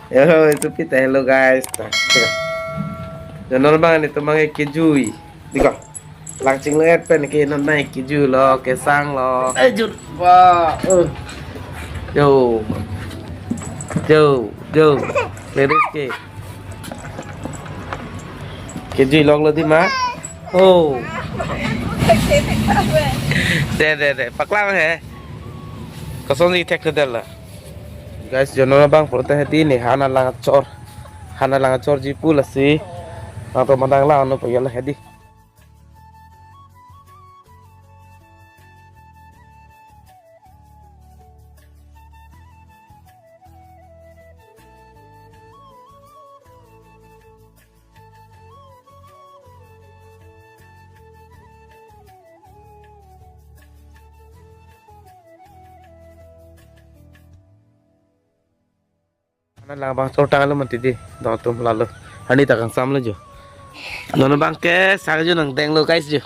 Yo, itu pita hello guys. Nah, tengok. Jangan bang itu mangai kejui. Tengok. Langsung lihat pen ke naik keju lo, kesang lo. Jut. Wah. Yo. Yo. Liris ke. Keju long lo di ma. Oh. Deh. Paklang he. Kosong di tek kedal lah. Guys, jangan bang protes hati ini. Hana langat cor jipu lah sih. Atau mandang lah, anu pengen lah hadi. Lang bang cor tangan lo mati di, dah tu lalu. Hani takkan sam lo jo. Nono bang ke saga jo nang teng lo guys jo.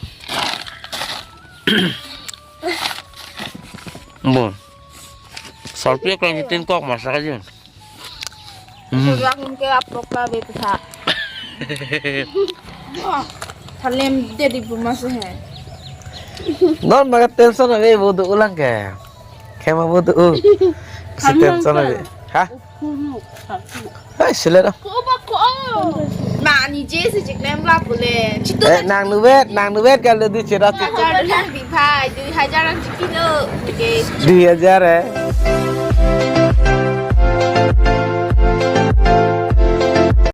Bon. Salpia kalau ngitin kok masak aja. Sudah ke upload lah betul. Kalian jadi bermasuk he. Non magat tension aja bodoh ulang ke. Kayak mau bodoh. Si tension aja. Hah? Hai selera. Nah, ni je sejak lem lah boleh. Nang nuwet kalau di cerat. Hajar dan bipai, jadi hajar dan cikgu. 2000 है